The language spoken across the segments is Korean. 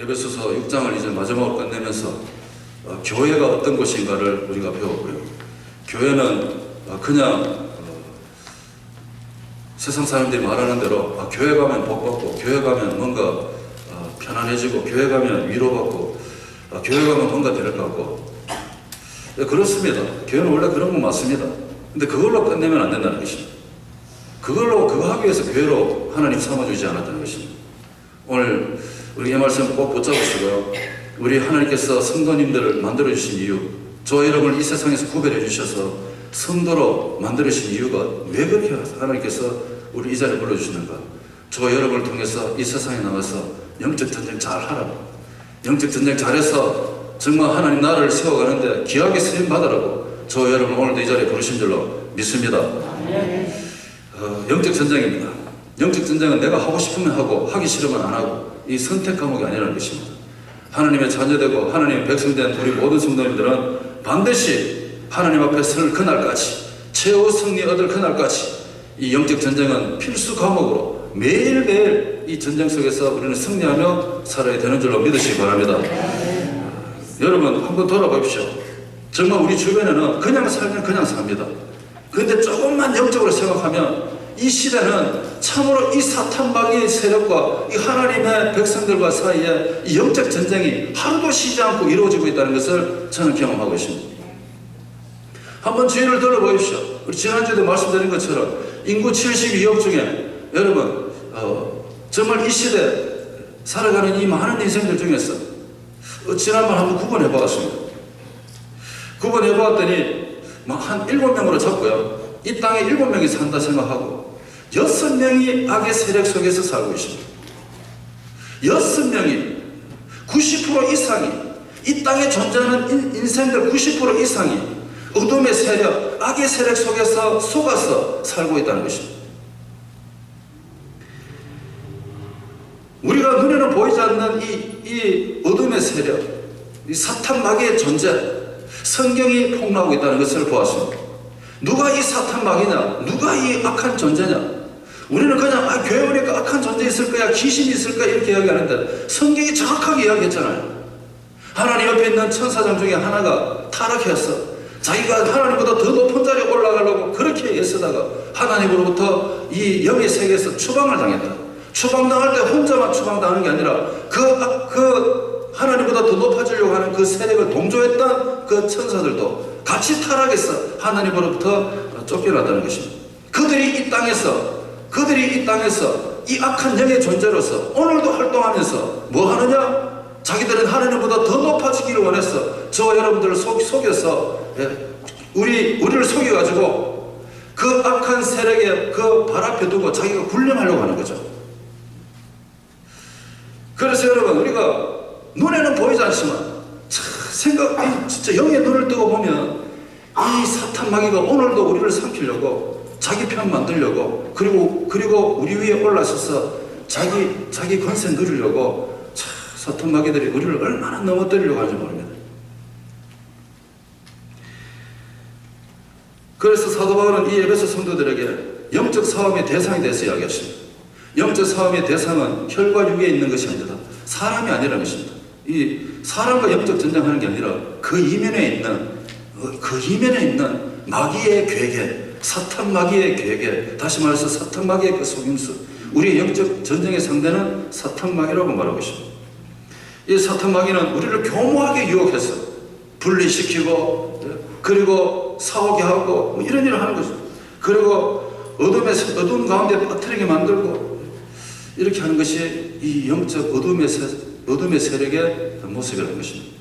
에베소서 6장을 이제 마지막으로 끝내면서 교회가 어떤 것인가를 우리가 배웠고요. 교회는 그냥 세상 사람들이 말하는 대로 교회 가면 복 받고, 교회 가면 뭔가 편안해지고, 교회 가면 위로받고, 교회 가면 뭔가 될 것 같고, 그렇습니다. 교회는 원래 그런 건 맞습니다. 근데 그걸로 끝내면 안 된다는 것입니다. 그거 하기 위해서 교회로 하나님 삼아주지 않았다는 것입니다. 오늘 우리 이 말씀 꼭 붙잡으시고요. 우리 하나님께서 성도님들을 만들어주신 이유, 저와 여러분을 이 세상에서 구별해 주셔서 성도로 만들어주신 이유가 왜 그렇게 하나님께서 우리 이 자리에 불러주시는가? 저와 여러분을 통해서 이 세상에 나가서 영적 전쟁 잘 하라고, 영적 전쟁 잘해서 정말 하나님 나라를 세워가는데 귀하게 쓰임 받으라고 저와 여러분 오늘도 이 자리에 부르신 줄로 믿습니다. 영적 전쟁입니다. 영적 전쟁은 내가 하고 싶으면 하고 하기 싫으면 안 하고 이 선택 과목이 아니라는 것입니다. 하나님의 자녀되고 하나님의 백성된 우리 모든 성도님들은 반드시 하나님 앞에 설 그날까지, 최후 승리 얻을 그날까지 이 영적 전쟁은 필수 과목으로 매일매일 이 전쟁 속에서 우리는 승리하며 살아야 되는 줄로 믿으시기 바랍니다. 여러분 한번 돌아보십시오. 정말 우리 주변에는 그냥 살면 그냥 삽니다. 그런데 조금만 영적으로 생각하면 이 시대는 참으로 이 사탄 마귀의 세력과 이 하나님의 백성들과 사이에 이 영적 전쟁이 하루도 쉬지 않고 이루어지고 있다는 것을 저는 경험하고 있습니다. 한번 주의를 들어보십시오. 우리 지난주에도 말씀드린 것처럼 인구 72억 중에 여러분 정말 이 시대 살아가는 이 많은 인생들 중에서 지난번 한번 구분해 보았습니다. 구분해 보았더니 한 7명으로 잡고요. 이 땅에 7명이 산다 생각하고 6명이 악의 세력 속에서 살고 있습니다. 6명이 90% 이상이 이 땅에 존재하는 인생들 90% 이상이 어둠의 세력, 악의 세력 속에서 속아서 살고 있다는 것입니다. 우리가 눈에는 보이지 않는 이 어둠의 세력, 이 사탄 마귀의 존재, 성경이 폭로하고 있다는 것을 보았습니다. 누가 이 사탄 마귀냐? 누가 이 악한 존재냐? 우리는 그냥 교회 오니까 악한 존재 있을 거야, 귀신이 있을 거야 이렇게 이야기하는데 성경이 정확하게 이야기했잖아요. 하나님 옆에 있는 천사장 중에 하나가 타락해서 자기가 하나님보다 더 높은 자리에 올라가려고 그렇게 애쓰다가 하나님으로부터 이 영의 세계에서 추방을 당했다. 추방당할 때 혼자만 추방당하는 게 아니라 그 하나님보다 더 높아지려고 하는 그 세력을 동조했던 그 천사들도 같이 타락해서 하나님으로부터 쫓겨났다는 것입니다. 그들이 이 땅에서 이 악한 영의 존재로서 오늘도 활동하면서 뭐 하느냐? 자기들은 하나님보다 더 높아지기를 원해서 저와 여러분들을 속여서 우리를 속여가지고 그 악한 세력의 그 발 앞에 두고 자기가 군림하려고 하는 거죠. 그래서 여러분 우리가 눈에는 보이지 않지만 진짜 영의 눈을 뜨고 보면 이 사탄 마귀가 오늘도 우리를 삼키려고 자기 편 만들려고 그리고 우리 위에 올라서서 자기 권세 누리려고 사탄 마귀들이 우리를 얼마나 넘어뜨리려고 하는지 모릅니다. 그래서 사도 바울은 이 에베소 성도들에게 영적 싸움의 대상에 대해서 이야기하십니다. 영적 싸움의 대상은 혈과 육에 있는 것이 아니라 사람이 아니라는 것입니다. 이 사람과 영적 전쟁하는 게 아니라 그 이면에 있는 마귀의 괴계, 사탄 마귀의 괴계, 다시 말해서 사탄 마귀의 그 속임수, 우리의 영적 전쟁의 상대는 사탄 마귀라고 말하고 있습니다. 이 사탄 마귀는 우리를 교묘하게 유혹해서 분리시키고 그리고 싸우게 하고 뭐 이런 일을 하는 것입니다. 그리고 어둠 가운데 빠뜨리게 만들고 이렇게 하는 것이 이 영적 어둠의 세력의 모습이라는 것입니다.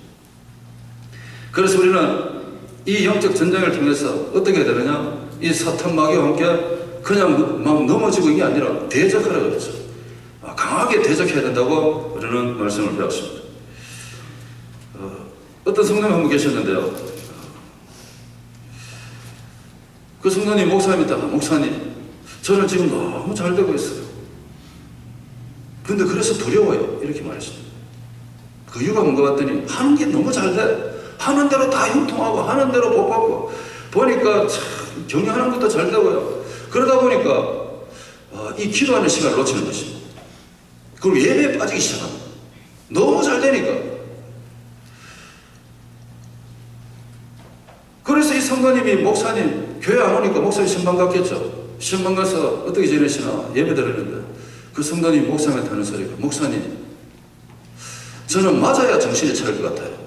그래서 우리는 이 영적 전쟁을 통해서 어떻게 되느냐? 이 사탄 마귀와 함께 그냥 막 넘어지고 이게 아니라 대적하라 그랬죠. 강하게 대적해야 된다고 우리는 말씀을 배웠습니다. 어떤 성도님 한 분 계셨는데요. 그 성도님 목사님이다가 목사님 저는 지금 너무 잘 되고 있어요. 근데 그래서 두려워요. 이렇게 말했습니다. 그 이유가 뭔가 봤더니 하는 게 너무 잘 돼. 하는 대로 다 형통하고 하는 대로 복 받고 보니까 참 경영하는 것도 잘 되고요. 그러다 보니까 이 기도하는 시간을 놓치는 것입니다. 그리고 예배에 빠지기 시작합니다. 너무 잘 잘 되니까. 그래서 이 성도님이 목사님 교회 안 오니까 목사님 신방 갔겠죠. 신방 가서 어떻게 지내시나 예배 드렸는데 그 성도님이 목사님한테 하는 소리가 목사님 저는 맞아야 정신이 차릴 것 같아요.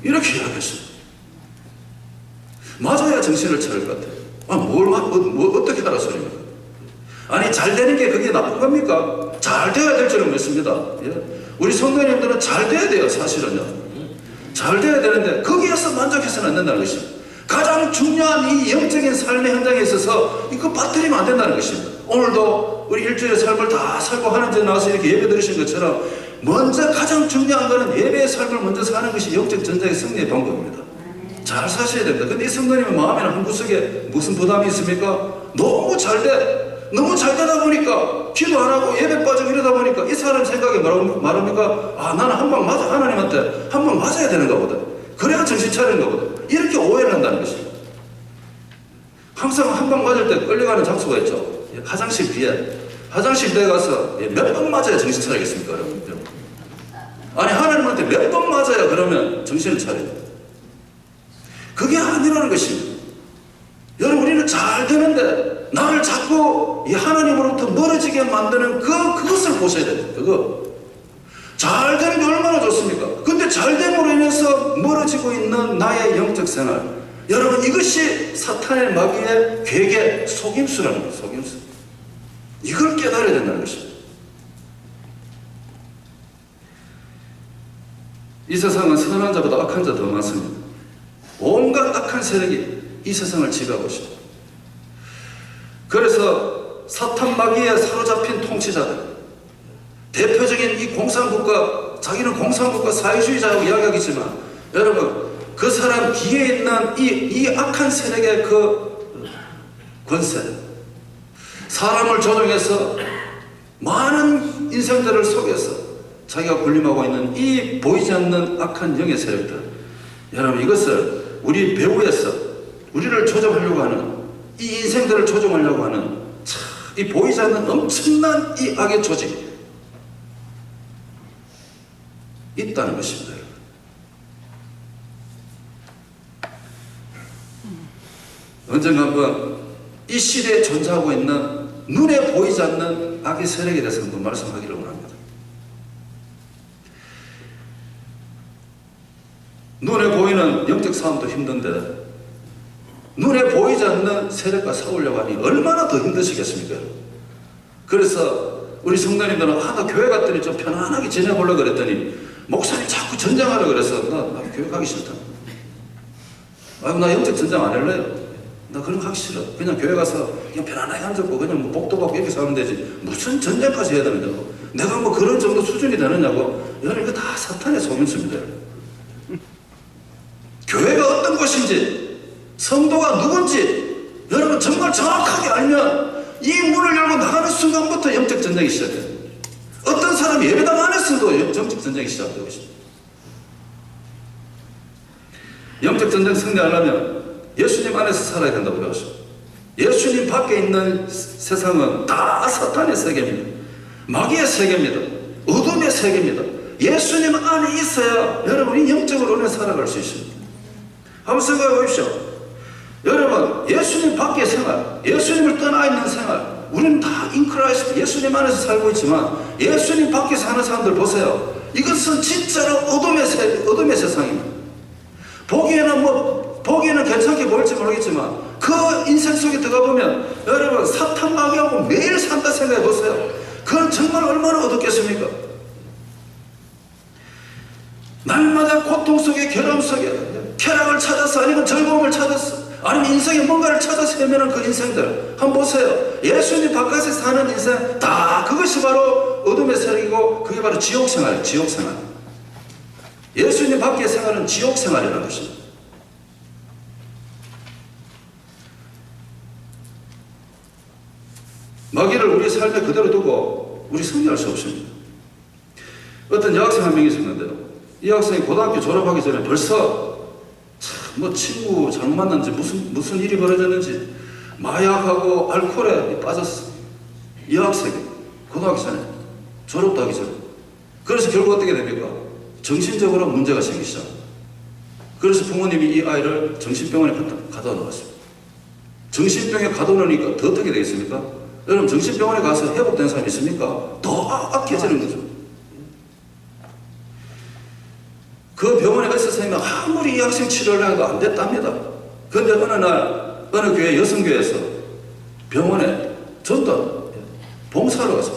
이렇게 이야기했어요. 맞아야 정신을 차릴 것 같아요. 어떻게 하라 소리입니까? 아니 잘 되는 게 그게 나쁜 겁니까? 잘 돼야 될 줄은 믿습니다. 예? 우리 성도님들은 잘 돼야 돼요. 사실은요. 잘 돼야 되는데 거기에서 만족해서는 안 된다는 것입니다. 가장 중요한 이 영적인 삶의 현장에 있어서 이거 빠뜨리면 안 된다는 것입니다. 오늘도 우리 일주일의 삶을 다 살고 하는 데 나와서 이렇게 예배 드리신 것처럼 먼저 가장 중요한 것은 예배의 삶을 먼저 사는 것이 영적 전쟁의 승리의 방법입니다. 잘 사셔야 됩니다. 근데 이 성도님의 마음에는 한 구석에 무슨 부담이 있습니까? 너무 잘 돼. 너무 잘 되다 보니까 기도 안 하고 예배 빠지고 이러다 보니까 이 사람 생각이 말합니까? 아 나는 한 방 맞아. 하나님한테 한 방 맞아야 되는가 보다. 그래야 정신 차리는가 보다. 이렇게 오해를 한다는 것입니다. 항상 한 방 맞을 때 끌려가는 장소가 있죠. 화장실 뒤에. 화장실 뒤에 가서 몇 번 맞아야 정신 차리겠습니까? 여러분? 아니 하나님한테 몇 번 맞아야 그러면 정신을 차려요. 그게 아니라는 것입니다. 여러분 우리는 잘 되는데 나를 자꾸 이 하나님으로부터 멀어지게 만드는 그것을 보셔야 돼요. 그거. 잘 되는 게 얼마나 좋습니까? 근데 잘 됨으로 인해서 멀어지고 있는 나의 영적 생활. 여러분 이것이 사탄의 마귀의 괴계 속임수라는 거예요. 속임수. 이걸 깨달아야 된다는 것입니다. 이 세상은 선한 자보다 악한 자 더 많습니다. 온갖 악한 세력이 이 세상을 지배하고 있습니다. 그래서 사탄 마귀에 사로잡힌 통치자들, 대표적인 이 공산국가, 자기는 공산국가 사회주의자라고 이야기하겠지만 여러분 그 사람 뒤에 있는 이 악한 세력의 그 권세, 사람을 조종해서 많은 인생들을 속여서 자기가 군림하고 있는 이 보이지 않는 악한 영의 세력들, 여러분 이것을 우리 배후에서 우리를 조종하려고 하는 이 인생들을 조종하려고 하는 이 보이지 않는 엄청난 이 악의 조직 있다는 것입니다. 언젠가 한번 이 시대에 존재하고 있는 눈에 보이지 않는 악의 세력에 대해서 한번 말씀하기를 원합니다. 눈에 보이는 영적 싸움도 힘든데 눈에 보이지 않는 세력과 싸우려고 하니 얼마나 더 힘드시겠습니까? 그래서 우리 성도님들은 나 교회 갔더니 좀 편안하게 지내보려고 그랬더니 목사님 자꾸 전쟁하려고 그래서 나 교회 가기 싫다. 나 영적 전쟁 안 할래요. 나 그런 거 하기 싫어. 그냥 교회 가서 그냥 편안하게 앉았고 그냥 뭐 복도 받고 이렇게 살면 되지. 무슨 전쟁까지 해야 되느냐고. 내가 뭐 그런 정도 수준이 되느냐고. 여러분 이거 다 사탄의 속임수입니다. 교회가 어떤 곳인지 성도가 누군지 여러분 정말 정확하게 알면 이 문을 열고 나가는 순간부터 영적 전쟁이 시작돼요. 어떤 사람이 예배당 안에서도 영적 전쟁이 시작되고 있습니다. 영적 전쟁 승리하려면 예수님 안에서 살아야 된다고 배웠습니다. 예수님 밖에 있는 세상은 다 사탄의 세계입니다. 마귀의 세계입니다. 어둠의 세계입니다. 예수님 안에 있어야 여러분이 영적으로 살아갈 수 있습니다. 한번 생각해 보십시오. 여러분 예수님 밖의 생활, 예수님을 떠나 있는 생활, 우리는 다 인크라이스트 예수님 안에서 살고 있지만 예수님 밖에서 사는 사람들 보세요. 이것은 진짜로 어둠의 세상입니다. 보기에는 괜찮게 보일지 모르겠지만 그 인생 속에 들어가 보면 여러분 사탄 마귀하고 매일 산다 생각해 보세요. 그건 정말 얼마나 어둡겠습니까? 날마다 고통 속에 괴로움 속에 쾌락을 찾아서 아니면 즐거움을 찾아서 아니면 인생에 뭔가를 찾아서 헤매는 그 인생들 한번 보세요. 예수님 바깥에 사는 인생 다 그것이 바로 어둠의 세력이고 그게 바로 지옥생활이에요. 지옥생활. 예수님 밖의 생활은 지옥생활이라는 것입니다. 마귀를 우리 삶에 그대로 두고 우리 승리할 수 없습니다. 어떤 여학생 한 명이 있었는데요. 이 학생이 고등학교 졸업하기 전에 벌써 뭐 친구 잘못 만났는지 무슨 일이 벌어졌는지 마약하고 알코올에 빠졌어. 이 학생이 고등학교 전에 졸업도 하기 전에. 그래서 결국 어떻게 됩니까? 정신적으로 문제가 생기기 시작. 그래서 부모님이 이 아이를 정신병원에 가다 놓았습니다. 정신병에 가둬놓으니까 더 어떻게 되겠습니까? 여러분, 정신병원에 가서 회복된 사람이 있습니까? 더 악해지는 거죠. 그 병원에 가서 선생님은 아무리 이 학생 치료를 해도 안 됐답니다. 그런데 어느 날 어느 교회, 여성교회에서 병원에 전도 봉사하러 갔어.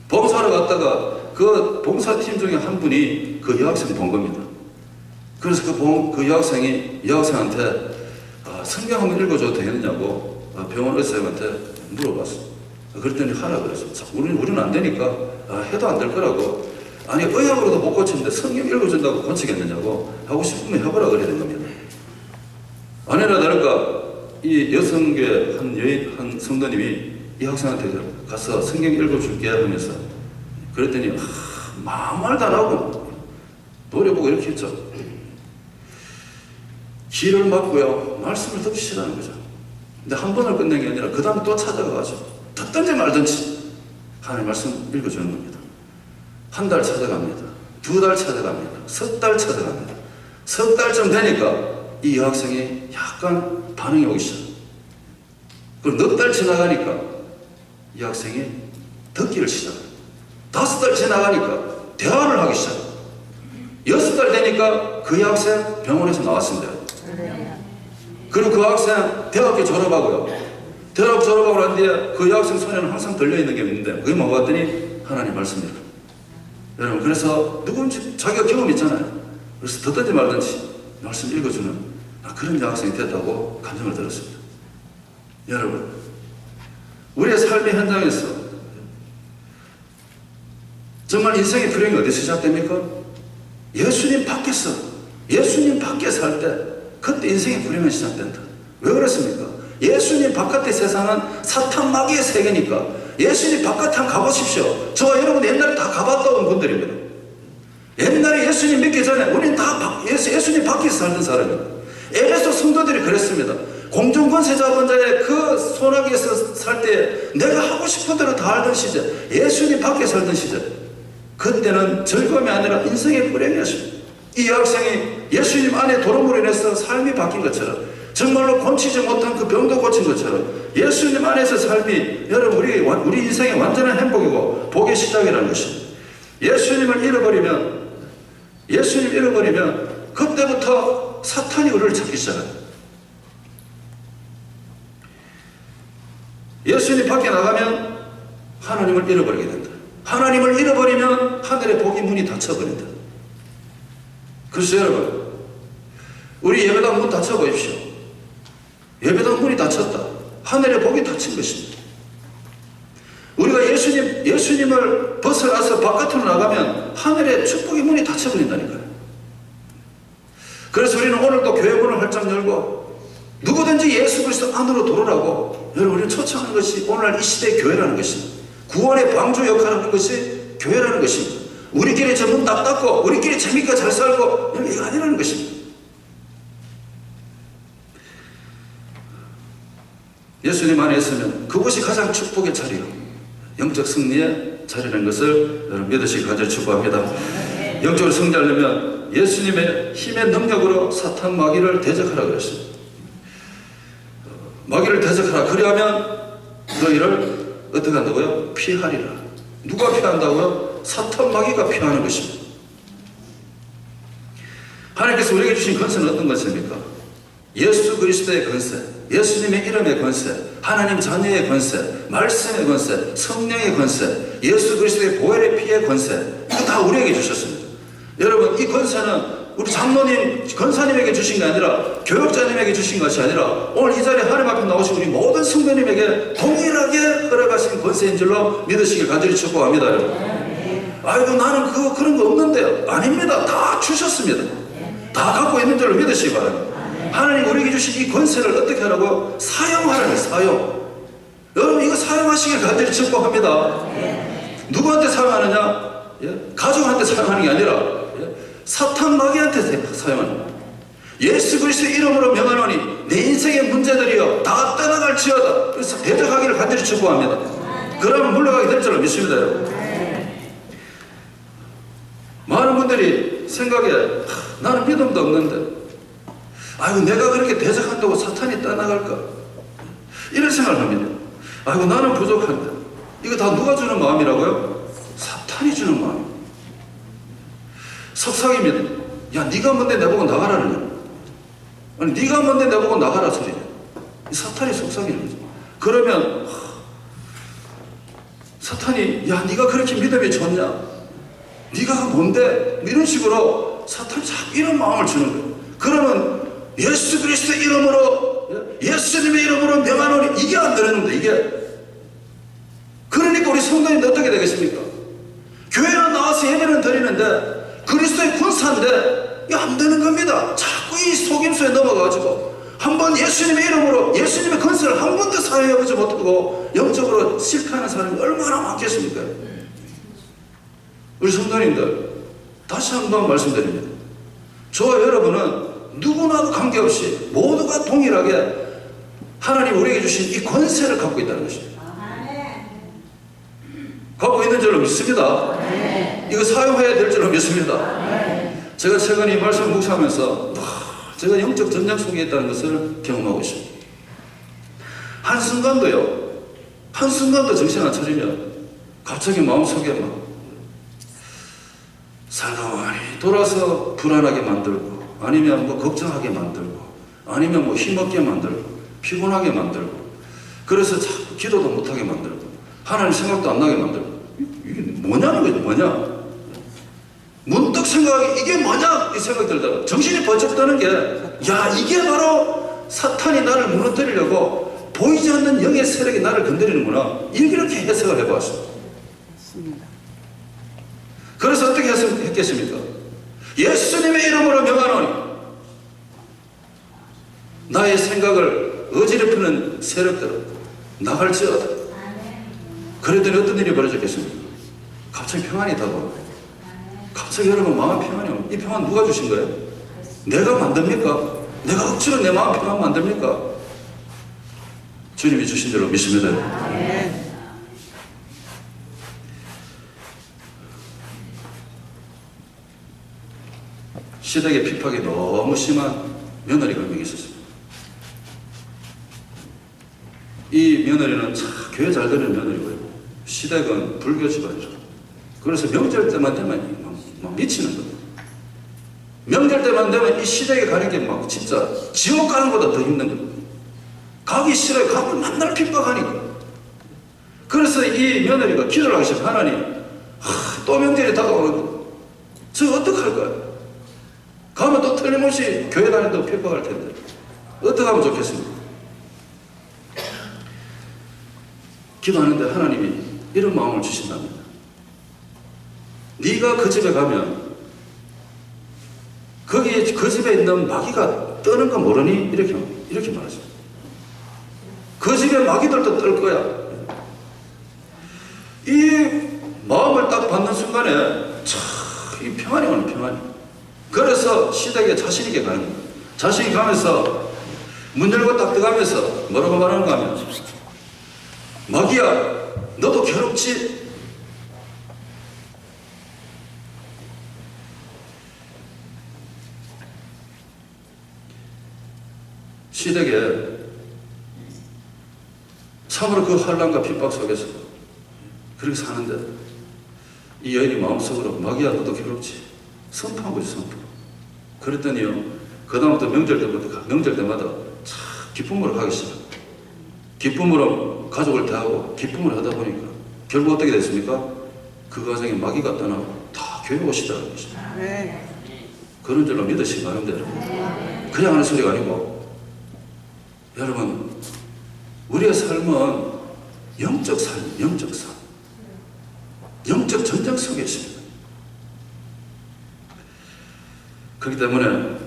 봉사하러 갔다가 그 봉사팀 중에 한 분이 그 여학생 본 겁니다. 그래서 그 여학생한테 성경 한번 읽어줘도 되겠느냐고 병원 의사님한테 물어봤어. 그랬더니 하라 그랬어. 우리는 안 되니까 해도 안 될 거라고. 아니, 의학으로도 못 고치는데 성경 읽어준다고 고치겠느냐고. 하고 싶으면 해보라 그래야 된 겁니다. 아니나 다를까 이 여성교회 한 성도님이 이 학생한테 가서 성경 읽어줄게 하면서 그랬더니 아무 말도 안 하고 노려보고 이렇게 했죠. 길을 막고요, 말씀을 덮으시라는 거죠. 근데 한 번을 끝낸 게 아니라 그 다음에 또 찾아가가지고 듣든지 말든지 하나님 말씀 읽어주는 겁니다. 한 달 찾아갑니다. 2달 찾아갑니다. 3달 찾아갑니다. 3달쯤 되니까 이 여학생이 약간 반응이 오기 시작합니다. 그리고 넉 달 지나가니까 이 학생이 듣기를 시작합니다. 5달 지나가니까 대화를 하기 시작합니다. 6달 되니까 그 여학생 병원에서 나왔습니다. 그리고 그 학생 대학교 졸업하고요. 대학 졸업하고 난 뒤에 그 여학생 손에는 항상 들려있는 게 있는데 그게 뭐가 봤더니 하나님 말씀입니다. 여러분, 그래서 누군지 자기가 경험 있잖아요. 그래서 듣든지 말든지 말씀 읽어주는 그런 여학생이 됐다고 감정을 들었습니다. 여러분, 우리의 삶의 현장에서 정말 인생의 불행이 어디서 시작됩니까? 예수님 밖에 살 때 그때 인생의 불행은 시작된다. 왜 그렇습니까? 예수님 바깥의 세상은 사탄 마귀의 세계니까 예수님 바깥에 한번 가보십시오. 저와 여러분 옛날에 다 가봤다 온 분들입니다. 옛날에 예수님 믿기 전에 우리는 다 예수님 밖에서 살던 사람입니다. 에베소 성도들이 그랬습니다. 공중권세자본자의 그 소나기에서 살 때 내가 하고 싶은 대로 다 알던 시절, 예수님 밖에 살던 시절, 그때는 즐거움이 아니라 인생의 불행이었습니다. 이 학생이 예수님 안에 돌아옴으로 인해서 삶이 바뀐 것처럼, 정말로 고치지 못한 그 병도 고친 것처럼 예수님 안에서 삶이 여러분 우리 인생의 완전한 행복이고 복의 시작이라는 것입니다. 예수님을 잃어버리면 그때부터 사탄이 우리를 찾기 시작합니다. 예수님 밖에 나가면 하나님을 잃어버리게 된다. 하나님을 잃어버리면 하늘의 복의 문이 닫혀버린다. 그래서 여러분, 우리 예배당 문 닫혀보십시오. 예배당 문이 닫혔다. 하늘의 복이 닫힌 것입니다. 우리가 예수님을 벗어나서 바깥으로 나가면 하늘의 축복의 문이 닫혀버린다니까요. 그래서 우리는 오늘도 교회 문을 활짝 열고 누구든지 예수 그리스도 안으로 들어오라고 여러분, 우리는 초청하는 것이 오늘날 이 시대의 교회라는 것입니다. 구원의 방주 역할을 하는 것이 교회라는 것입니다. 우리끼리 전문 딱 닫고 우리끼리 재밌게 잘 살고 이게 아니라는 것입니다. 예수님 안에 있으면 그곳이 가장 축복의 자리요, 영적 승리의 자리라는 것을 여러분 믿으시기 간절히 축복합니다. 영적으로 승리하려면 예수님의 힘의 능력으로 사탄 마귀를 대적하라 그랬습니다. 마귀를 대적하라. 그리하면 너희를 어떻게 한다고요? 피하리라. 누가 피한다고요? 사탄 마귀가 피하는 것입니다. 하나님께서 우리에게 주신 권세는 어떤 권세입니까? 예수 그리스도의 권세, 예수님의 이름의 권세, 하나님 자녀의 권세, 말씀의 권세, 성령의 권세, 예수 그리스도의 보혈의 피의 권세, 이거 다 우리에게 주셨습니다. 여러분, 이 권세는 우리 장로님, 권사님에게 주신 게 아니라 교육자님에게 주신 것이 아니라 오늘 이 자리에 하나님 앞에 나오신 우리 모든 성도님에게 동일하게 허락하신 권세인 줄로 믿으시길 간절히 축복합니다. 여러분. 아이고, 나는 그런 거 없는데요. 아닙니다. 다 주셨습니다. 다 갖고 있는 줄로 믿으시기 바랍니다. 하나님 우리에게 주신 이 권세를 어떻게 하라고? 사용하라는 사용. 여러분, 이거 사용하시길 간절히 축복합니다. 누구한테 사용하느냐? 가족한테 사용하는 게 아니라 사탄 마귀한테 사용하는 거예요. 예수 그리스도의 이름으로 명하노니 내 인생의 문제들이여 다 떠나갈지어다. 그래서 대적하기를 간절히 축복합니다. 그러면 물러가게 될 줄로 믿습니다. 여러분. 많은 분들이 생각에 나는 믿음도 없는데 아이고 내가 그렇게 대적한다고 사탄이 떠나갈까? 이런 생각을 합니다. 아이고 나는 부족한데 이거 다 누가 주는 마음이라고요? 사탄이 주는 마음입니다. 속삭입니다. 야 네가 뭔데 내보고 나가라는 아니 네가 뭔데 내보고 나가라 소리냐. 사탄이 속삭이는 거죠. 그러면 사탄이 야 네가 그렇게 믿음이 좋냐? 네가 뭔데? 이런 식으로 사탄이 자꾸 이런 마음을 주는 거예요. 그러면 예수 그리스도의 이름으로 예수님의 이름으로 명하노니 이게 안 되는데 이게 그러니까 우리 성도님들 어떻게 되겠습니까? 교회는 나와서 예배는 드리는데 그리스도의 군사인데 이게 안 되는 겁니다. 자꾸 이 속임수에 넘어가가지고 한번 예수님의 이름으로 예수님의 건설을 한 번도 사용해보지 못하고 영적으로 실패하는 사람이 얼마나 많겠습니까? 우리 성도님들 다시 한번 말씀드립니다. 저와 여러분은 누구나도 관계없이 모두가 동일하게 하나님 우리에게 주신 이 권세를 갖고 있다는 것입니다. 갖고 있는 줄로 믿습니다. 이거 사용해야 될 줄로 믿습니다. 제가 최근 이 말씀을 묵상하면서 제가 영적 전쟁 속에 있다는 것을 경험하고 있습니다. 한순간도 정신 안 차리면 갑자기 마음속에 막 살가만히 돌아서 불안하게 만들고 아니면 뭐 걱정하게 만들고 아니면 뭐 힘없게 만들고 피곤하게 만들고 그래서 자꾸 기도도 못하게 만들고 하나님 생각도 안 나게 만들고 이게 뭐냐는 거죠. 뭐냐 문득 생각하기 이게 뭐냐 이 생각이 들다가 정신이 번쩍 드는 게 야 이게 바로 사탄이 나를 무너뜨리려고 보이지 않는 영의 세력이 나를 건드리는구나 이렇게 해석을 해봤습니다. 그래서 어떻게 했겠습니까? 예수님의 이름으로 명하노니 나의 생각을 어지럽히는 세력들은 나갈지어다. 그랬더니 어떤 일이 벌어졌겠습니까? 갑자기 평안이 다가오고 갑자기 여러분 마음 평안이 오면 이 평안 누가 주신 거예요? 내가 만듭니까? 내가 억지로 내 마음 평안 만듭니까? 주님이 주신 대로 믿습니다. 시댁의 핍박이 너무 심한 며느리가 한 명 있었습니다. 이 며느리는 참 교회 잘 되는 며느리고요. 시댁은 불교 집안이죠. 그래서 명절 때만 되면 막 미치는 거예요. 명절 때만 되면 이 시댁에 가는 게 막 진짜 지옥 가는 것보다 더 힘든 거예요. 가기 싫어요. 가면 맨날 핍박하니까. 그래서 이 며느리가 기도를 하기 시작해요. 하나님, 또 명절이 다가오는데 저 어떡할까요? 가면 또 틀림없이 교회 다니는데 핍박할 텐데 어떻게 하면 좋겠습니까? 기도하는데 하나님이 이런 마음을 주신답니다. 네가 그 집에 가면 거기에 그 집에 있는 마귀가 떠는 거 모르니? 이렇게 말하죠. 그 집에 마귀들도 뜰 거야. 이 마음을 딱 받는 순간에 이 평안이 오는 평안이. 그래서 시댁에 자신 있게 가는 거예요. 자신 있게 가면서 문 열고 딱 들어가면서 뭐라고 말하는가 하면 마귀야 너도 괴롭지? 시댁에 참으로 그 환난과 핍박 속에서 그렇게 사는데 이 여인이 마음속으로 마귀야 너도 괴롭지? 선포한 거지 선포. 그랬더니요 그 다음부터 명절 때마다 참 기쁨으로 가기 시작. 기쁨으로 가족을 대하고 기쁨을 하다 보니까 결국 어떻게 됐습니까? 그 가정에 마귀가 떠나고 다 교회 오시더라는 것입니다. 그런 줄로 믿으시기 바랍니다. 여러분. 그냥 하는 소리가 아니고 여러분 우리의 삶은 영적 삶, 영적 삶, 영적 전쟁 속에 있습니다. 그렇기 때문에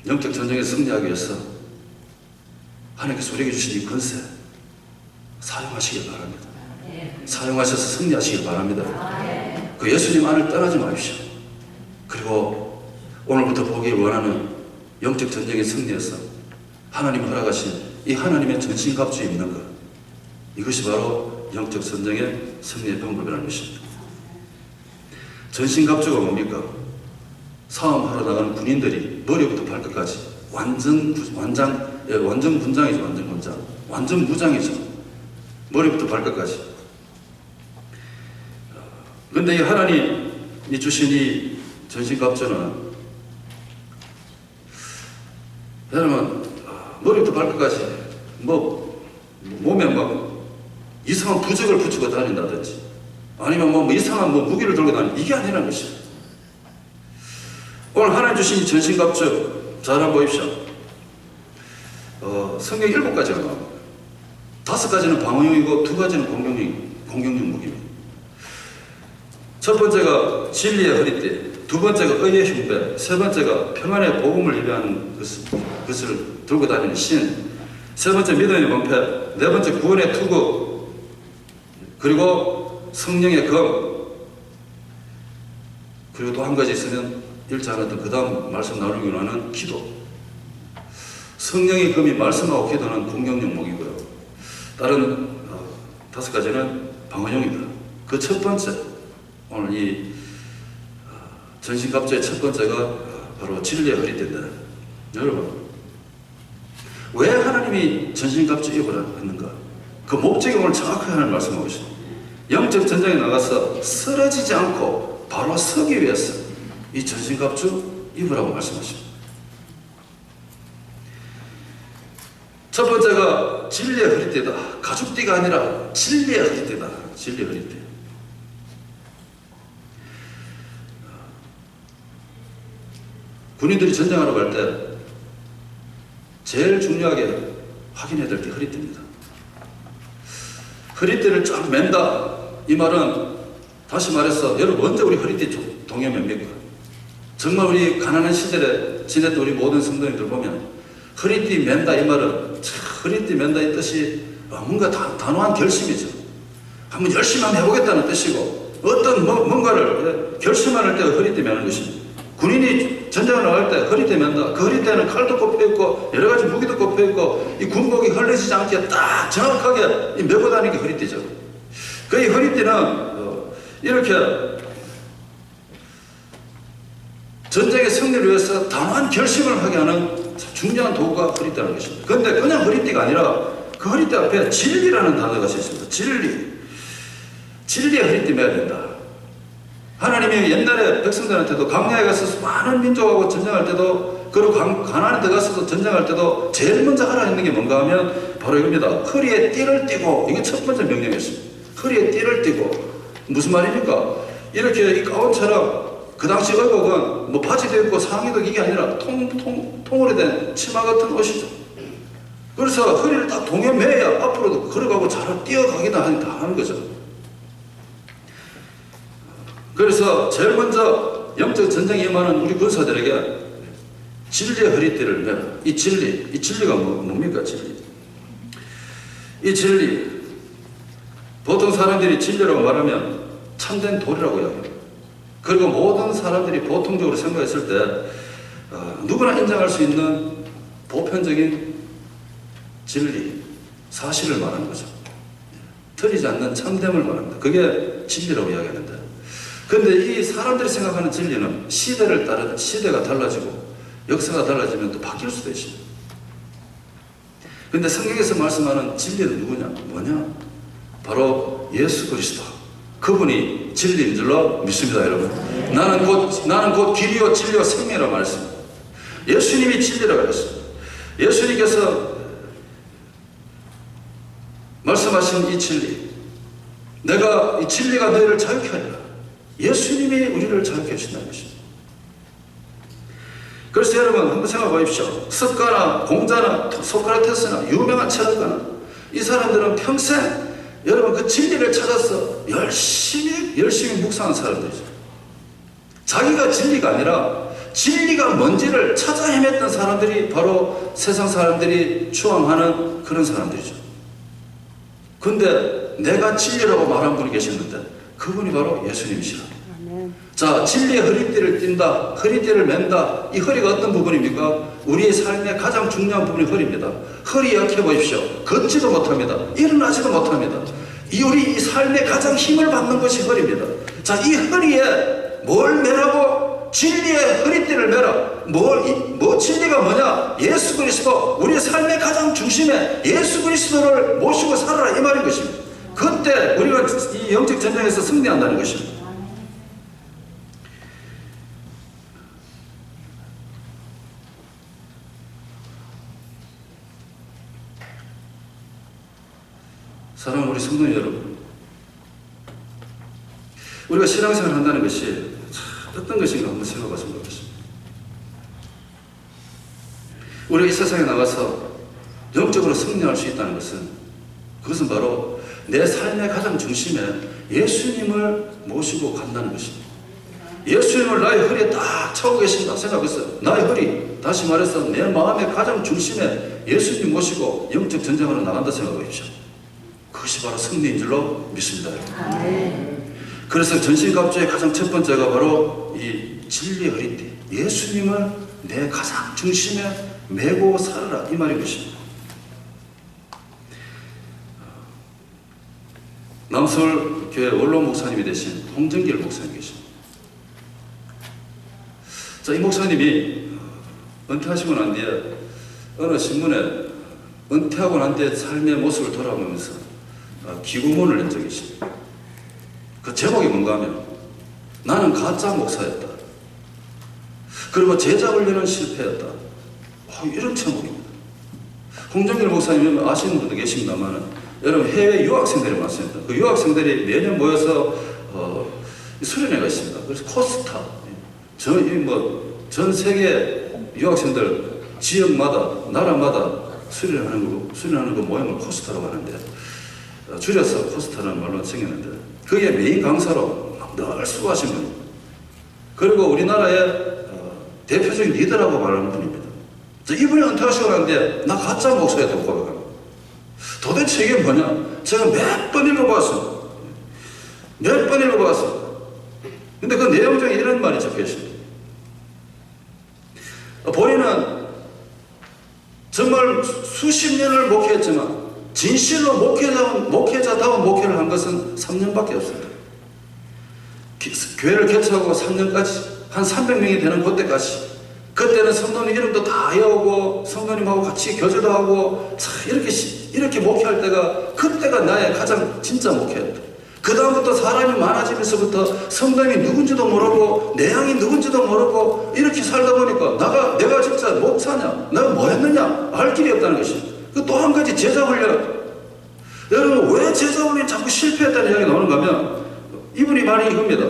영적 전쟁에 승리하기 위해서 하나님께서 우리에게 주신 이 권세 사용하시길 바랍니다. 사용하셔서 승리하시길 바랍니다. 그 예수님 안을 떠나지 마십시오. 그리고 오늘부터 보기 원하는 영적 전쟁에 승리해서 하나님 허락하신 이 하나님의 전신갑주에 있는 것, 이것이 바로 영적 전쟁의 승리의 방법이라는 것입니다. 전신갑주가 뭡니까? 싸움하러 나가는 군인들이 머리부터 발끝까지 완전 군장이죠. 완전 군장. 완전 무장이죠. 머리부터 발끝까지. 근데 이 하나님이 주신 이 전신갑주는 여러분 머리부터 발끝까지 몸에 막 이상한 부적을 붙이고 다닌다든지 아니면 이상한 무기를 들고 다니는 이게 아니라는 것이에요. 오늘 하나님 주신 이 전신갑주 잘 한번 보십시오. 성경 7가지가 나옵니다. 5가지는 방어용이고 2가지는 공격용 무기입니다. 첫 번째가 진리의 허리띠, 2번째가 의의 흉배, 3번째가 평안의 복음을 예배하는 것을 들고 다니는 신, 3번째 믿음의 방패, 4번째 구원의 투구, 그리고 성령의 검, 그리고 또 한 가지 있으면 읽지 않았던 그 다음 말씀 나누기로 하는 기도. 성령의 검이 말씀하고 기도는 공격용 무기고요. 다른 5가지는 방어용입니다. 그 첫 번째, 오늘 이 전신갑주의 첫 번째가 바로 진리의 허리띠인데, 여러분 왜 하나님이 전신갑주 입으라 했는가? 그 목적이 오늘 정확하게 하나님 말씀하고 있습니다. 영적 전쟁에 나가서 쓰러지지 않고 바로 서기 위해서 이 전신갑주 입으라고 말씀하십니다. 첫 번째가 진리의 허리띠다. 가죽띠가 아니라 진리의 허리띠다. 진리의 허리띠. 군인들이 전쟁하러 갈 때 제일 중요하게 확인해야 될 게 허리띠입니다. 허리띠를 쫙 맨다. 이 말은 다시 말해서 여러분 언제 우리 허리띠 동여맵니까? 정말 우리 가난한 시절에 지냈던 우리 모든 성도님들 보면 허리띠 맨다 이 말은 허리띠 맨다 이 뜻이 뭔가 단호한 결심이죠. 한번 열심히 한번 해보겠다는 뜻이고 어떤 뭔가를 결심할 때 허리띠 매는 것입니다. 군인이 전쟁을 나갈 때 허리띠 맨다. 그 허리띠에는 칼도 꼽혀있고 여러 가지 무기도 꼽혀있고 이 군복이 흘러지지 않게 딱 정확하게 메고 다니는 게 허리띠죠. 그 이 허리띠는 이렇게 전쟁의 승리를 위해서 단호한 결심을 하게 하는 중요한 도구가 허리띠라는 것입니다. 그런데 그냥 허리띠가 아니라 그 허리띠 앞에 진리라는 단어가 있습니다. 진리의 허리띠 매야 된다. 하나님이 옛날에 백성들한테도 광야에 가서 많은 민족하고 전쟁할 때도 그리고 가나안에 들어가서도 전쟁할 때도 제일 먼저 하라 했는 게 뭔가 하면 바로 이겁니다. 허리에 띠를 띠고, 이게 첫 번째 명령이었습니다. 허리에 띠를 띠고. 무슨 말입니까? 이렇게 이 가운처럼 그 당시 의복은 바지도 있고 상의도 이게 아니라 통으로 된 치마 같은 옷이죠. 그래서 허리를 딱 동여 매야 앞으로도 걸어가고 잘 뛰어가기도 하는 거죠. 그래서 제일 먼저 영적 전쟁에 임하는 우리 군사들에게 진리의 허리띠를 매라. 이 진리가 뭡니까? 진리. 이 진리. 보통 사람들이 진리라고 말하면 참된 도리라고 이야기합니다. 그리고 모든 사람들이 보통적으로 생각했을 때 누구나 인정할 수 있는 보편적인 진리, 사실을 말하는 거죠. 틀리지 않는 참됨을 말합니다. 그게 진리라고 이야기하는데, 그런데 이 사람들이 생각하는 진리는 시대가 달라지고 역사가 달라지면 또 바뀔 수도 있습니다. 그런데 성경에서 말씀하는 진리는 누구냐? 뭐냐? 바로 예수 그리스도. 그분이 진리인 줄로 믿습니다, 여러분. 나는 곧 길이요 진리요 생명이라고 말했습니다. 예수님이 진리라고 그랬습니다. 예수님께서 말씀하신 이 진리, 내가 이 진리가 너희를 자유케 하리라. 예수님이 우리를 자유케 해주신다는 것입니다. 그래서 여러분 한번 생각해 보십시오. 석가나 공자나 소크라테스나 유명한 철학가나 이 사람들은 평생 여러분 그 진리를 찾아서 열심히 묵상한 사람들이죠. 자기가 진리가 아니라 진리가 뭔지를 찾아 헤맸던 사람들이 바로 세상 사람들이 추앙하는 그런 사람들이죠. 근데 내가 진리라고 말한 분이 계셨는데 그분이 바로 예수님이시라. 자, 진리의 허리띠를 띈다, 허리띠를 맨다. 이 허리가 어떤 부분입니까? 우리의 삶의 가장 중요한 부분이 허리입니다. 허리 약해 보십시오. 걷지도 못합니다. 일어나지도 못합니다. 우리 이 삶의 가장 힘을 받는 것이 허리입니다. 자, 이 허리에 뭘 매라고? 진리의 허리띠를 매라. 진리가 뭐냐? 예수 그리스도, 우리의 삶의 가장 중심에 예수 그리스도를 모시고 살아라, 이 말인 것입니다. 그때 우리가 이 영적 전쟁에서 승리한다는 것입니다. 사랑하는 우리 성도 여러분, 우리가 신앙생활을 한다는 것이 어떤 것인가 한번 생각해봤으면 좋겠습니다. 우리가 이 세상에 나가서 영적으로 승리할 수 있다는 것은, 그것은 바로 내 삶의 가장 중심에 예수님을 모시고 간다는 것입니다. 예수님을 나의 허리에 딱 차고 계신다 생각했어요. 나의 허리, 다시 말해서 내 마음의 가장 중심에 예수님 모시고 영적 전쟁으로 나간다 생각하십시오. 그것이 바로 승리인 줄로 믿습니다. 그래서 전신갑주의 가장 첫 번째가 바로 이 진리의 허리띠, 예수님을 내 가장 중심에 메고 살아라, 이 말인 것입니다. 남서울교회 원로 목사님이 되신 홍정길 목사님 계십니다. 자, 이 목사님이 은퇴하시고 난 뒤에 어느 신문에 은퇴하고 난 뒤에 삶의 모습을 돌아보면서 기고문을 낸 적이 있습니다. 그 제목이 뭔가 하면, 나는 가짜 목사였다. 그리고 제자 훈련은 실패였다. 이런 제목입니다. 홍정길 목사님 아시는 분도 계십니다만, 여러분 해외 유학생들이 많습니다. 그 유학생들이 매년 모여서 수련회가 있습니다. 그래서 코스타, 전 세계 유학생들 지역마다, 나라마다 수련하는 그 모임을 코스타라고 하는데, 줄여서 코스타라는 말로 생겼는데, 그게 메인 강사로 늘 수고하신 분입니다. 그리고 우리나라의 대표적인 리더라고 말하는 분입니다. 이분이 은퇴하시고 나는데 나 가짜 목사였다고 고백합니다. 도대체 이게 뭐냐? 제가 몇 번 읽어봤습니다. 몇 번 읽어봤습니다. 근데 그 내용 중에 이런 말이 적혀 있습니다. 본인은 정말 수십 년을 목회했지만 진실로 목회자다운 목회를 한 것은 3년밖에 없습니다. 교회를 개척하고 3년까지 한 300명이 되는 그때까지, 그때는 성도님 이름도 다 외우고 성도님하고 같이 교제도 하고 이렇게 목회할 때가, 그때가 나의 가장 진짜 목회였다. 그 다음부터 사람이 많아지면서부터 성도님이 누군지도 모르고 내 양이 누군지도 모르고 이렇게 살다 보니까 내가 진짜 목사냐, 내가 뭐 했느냐 알 길이 없다는 것입니다. 또 한 가지, 제자 훈련. 여러분 왜 제자 훈련이 자꾸 실패했다는 이야기가 나오는가 하면, 이분이 말이 이겁니다.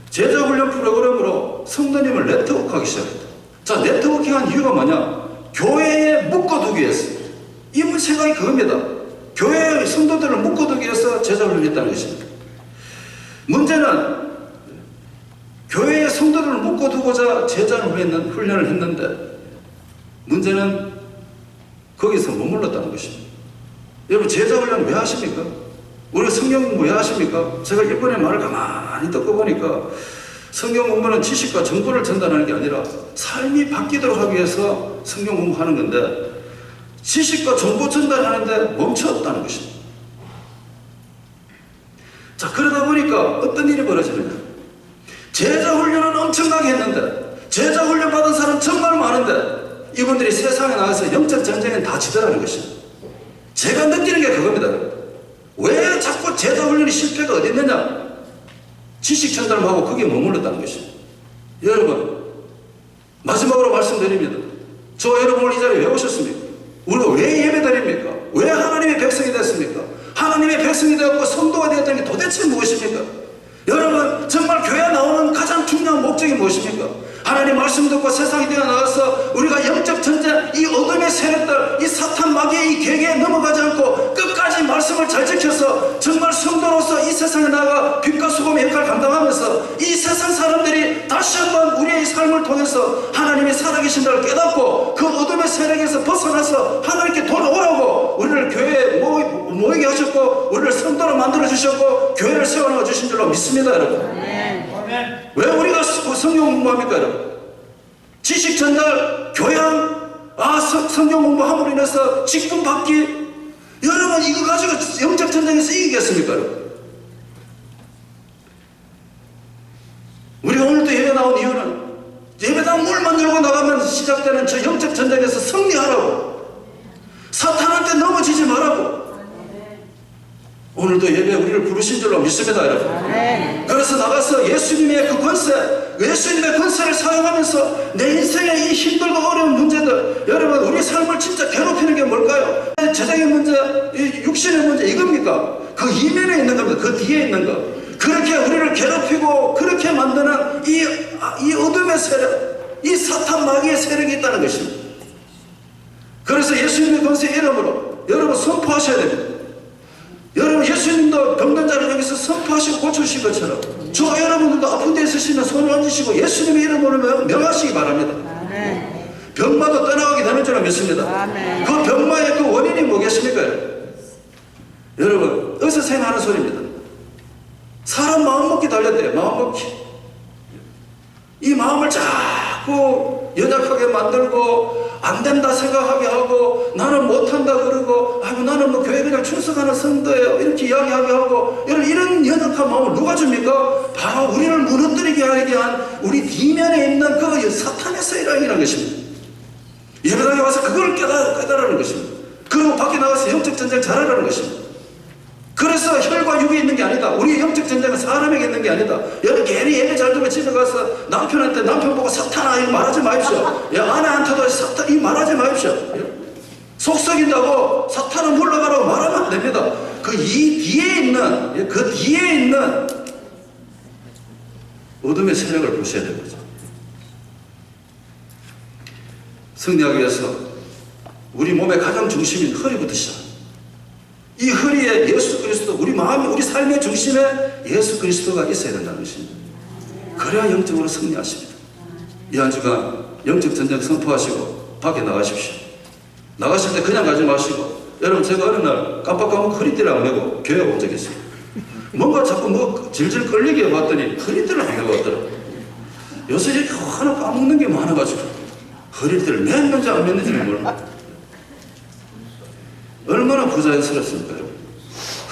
제자 훈련 프로그램으로 성도님을 네트워크하기 시작했다. 자, 네트워킹한 이유가 뭐냐? 교회에 묶어두기 위해서. 이분 생각이 그겁니다. 교회의 성도들을 묶어두기 위해서 제자 훈련을 했다는 것입니다. 문제는 교회의 성도들을 묶어두고자 제자 훈련을 했는데, 문제는 거기서 머물렀다는 것입니다. 여러분 제자 훈련 왜 하십니까? 우리가 성경 공부 왜 하십니까? 제가 이번에 말을 가만히 듣고 보니까, 성경 공부는 지식과 정보를 전달하는 게 아니라 삶이 바뀌도록 하기 위해서 성경 공부하는 건데, 지식과 정보 전달하는데 멈췄다는 것입니다. 자, 그러다 보니까 어떤 일이 벌어지느냐? 제자 훈련은 엄청나게 했는데, 제자 훈련 받은 사람 정말 많은데, 이분들이 세상에 나가서 영적 전쟁에 다 지더라는 것입니다. 제가 느끼는 게 그겁니다. 왜 자꾸 제자 훈련이 실패가 어디 있느냐? 지식 전달만 하고 거기에 머물렀다는 것입니다. 여러분, 마지막으로 말씀드립니다. 저 여러분 오늘 이 자리에 왜 오셨습니까? 우리가 왜 예배 드립니까? 왜 하나님의 백성이 됐습니까? 하나님의 백성이 되었고 성도가 되었다는 게 도대체 무엇입니까? 여러분, 정말 교회에 나오는 가장 중요한 목적이 무엇입니까? 하나님 말씀 듣고 세상에 뛰어나가서 우리가 영적 전쟁, 이 어둠의 세력들, 이 사탄 마귀의 이 계계에 넘어가지 않고 끝까지 말씀을 잘 지켜서 정말 성도로서 이 세상에 나가 빛과 소금의 역할을 감당하면서 이 세상 사람들이 다시 한번 우리의 삶을 통해서 하나님이 살아계신다를 깨닫고 그 어둠의 세력에서 벗어나서 하나님께 돌아오라고 우리를 교회에 모이게 하셨고, 우리를 성도로 만들어 주셨고 교회를 세워놓아 주신 줄로 믿습니다, 여러분. 왜 우리가 성경 공부합니까, 여러분? 지식 전달, 교양, 성경 공부함으로 인해서 직분 받기. 여러분, 이거 가지고 영적 전쟁에서 이기겠습니까, 여러분? 우리가 시작되는 저 영적 전쟁에서 승리하라고, 사탄한테 넘어지지 말라고. 오늘도 예배 우리를 부르신 줄로 믿습니다, 여러분. 그래서 나가서 예수님의 그 권세, 예수님의 권세를 사용하면서 내 인생의 이 힘들고 어려운 문제들, 여러분 우리 삶을 진짜 괴롭히는 게 뭘까요? 재정의 문제, 이 육신의 문제 이겁니까? 그 이면에 있는 겁니다. 그 뒤에 있는 거. 그렇게 우리를 괴롭히고 그렇게 만드는 이 어둠의 세력, 이 사탄 마귀의 세력이 있다는 것입니다. 그래서 예수님의 권세 이름으로 여러분 선포하셔야 됩니다. 여러분 예수님도 병든 자를 여기서 선포하시고 고쳐주신 것처럼 저 여러분들도 아픈 데 있으시면 손을 얹으시고 예수님의 이름으로 명하시기 바랍니다. 병마도 떠나가게 되는 줄 믿습니다. 그 병마의 그 원인이 뭐겠습니까? 여러분 어디서 생각하는 소리입니다. 사람 마음먹기 달렸대요. 마음먹기. 이 마음을 자꾸 연약하게 만들고 안 된다 생각하게 하고 하고 나는 못한다 그러고 아이고 나는 뭐 교회 그냥 출석하는 성도예요 이렇게 이야기하게 하고 이런 연약한 마음을 누가 줍니까? 바로 우리를 무너뜨리게 하게 한 우리 뒤면에 있는 그 사탄의 세력이라는 것입니다. 예배당에 와서 그걸 깨달으라는 것입니다. 그리고 밖에 나가서 영적 전쟁 잘하라는 것입니다. 그래서 혈과 육이 있는 게 아니다. 우리의 영적 전쟁은 사람에게 있는 게 아니다. 여러분 괜히 예배 잘 들고 집에 가서 남편한테 남편 보고 사탄아 이거 말하지 마십시오. 야 아내한테도 사탄 이거 말하지 마십시오. 속 썩인다고 사탄은 물러가라고 말하면 안 됩니다. 그 뒤에 있는 어둠의 세력을 보셔야 되는 거죠. 승리하기 위해서 우리 몸의 가장 중심인 허리부터 시작. 이 허리에 예수 그리스도, 우리 마음이, 우리 삶의 중심에 예수 그리스도가 있어야 된다는 것입니다. 그래야 영적으로 승리하십니다. 이 한 주간 영적 전쟁 선포하시고 밖에 나가십시오. 나가실 때 그냥 가지 마시고, 여러분 제가 어느 날 깜빡깜빡 허리띠를 안 메고 교회 온 적이 있어요. 뭔가 자꾸 뭐 질질 끌리게 봤더니 허리띠를 안 메고 왔더라고요. 요새 이렇게 하나 까먹는 게 많아가지고 허리띠를 맸는지 안 맸는지를 몰라. 얼마나 부자연스럽습니까, 여러분?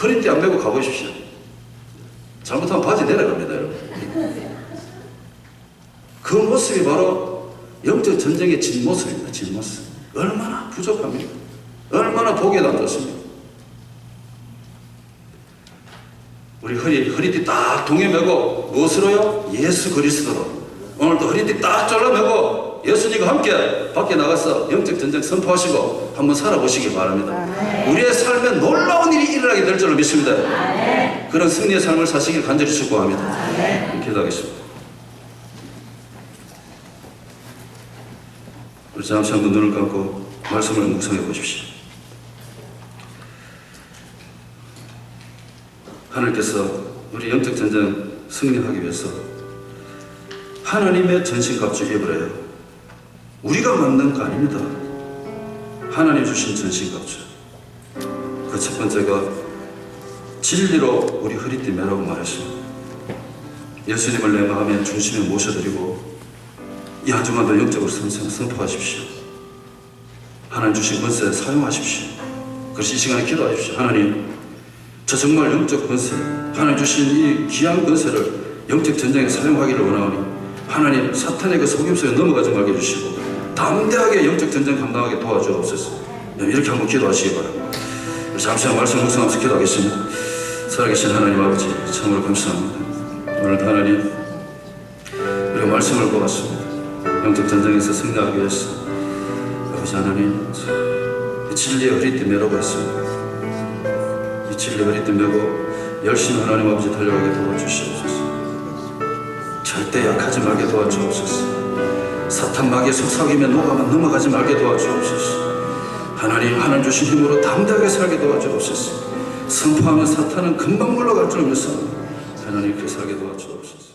허리띠 안 메고 가보십시오. 잘못하면 바지 내려갑니다, 여러분. 그 모습이 바로 영적 전쟁의 진모습입니다, 진모습. 얼마나 부족합니까? 얼마나 보기에도 안 좋습니까? 우리 허리띠 딱 동에 메고 무엇으로요? 예수 그리스도로. 오늘도 허리띠 딱 잘라매고 예수님과 함께 밖에 나가서 영적 전쟁 선포하시고 한번 살아보시기 바랍니다. 우리의 삶에 놀라운 일이 일어나게 될 줄로 믿습니다. 그런 승리의 삶을 사시길 간절히 축복합니다. 기도하겠습니다. 우리 잠시 한번 눈을 감고 말씀을 묵상해 보십시오. 하나님께서 우리 영적 전쟁 승리하기 위해서 하나님의 전신갑주 입으래요. 우리가 만든 거 아닙니다. 하나님 주신 전신갑주. 그 첫 번째가 진리로 우리 허리띠 매라고 말했습니다. 예수님을 내 마음의 중심에 모셔드리고 이 한 주간도 영적으로 선포하십시오. 하나님 주신 권세 사용하십시오. 그래서 이 시간에 기도하십시오. 하나님, 저 정말 영적 권세, 하나님 주신 이 귀한 권세를 영적 전쟁에 사용하기를 원하오니 하나님 사탄의 그 속임수에 넘어가지 말게 해주시고 담대하게 영적 전쟁 감당하게 도와주옵소서. 이렇게 한번 기도하시기 바랍니다. 잠시만 말씀 묵상하면서 기도하겠습니다. 살아계신 하나님 아버지 참으로 감사합니다. 오늘도 하나님 우리가 말씀을 보았습니다. 영적 전쟁에서 승리하기 위해서 아버지 하나님 이 진리의 허리띠 매라고 했습니다. 이 진리의 허리띠 매고 열심히 하나님 아버지 달려가게 도와주시옵소서. 절대 약하지 말게 도와주옵소서. 사탄 마귀의 속삭임에 넘어가지 말게 도와주옵소서. 하나님 주신 힘으로 담대하게 살게 도와주옵소서. 선포하면 사탄은 금방 물러갈 줄 믿습니다. 하나님 그렇게 살게 도와주옵소서.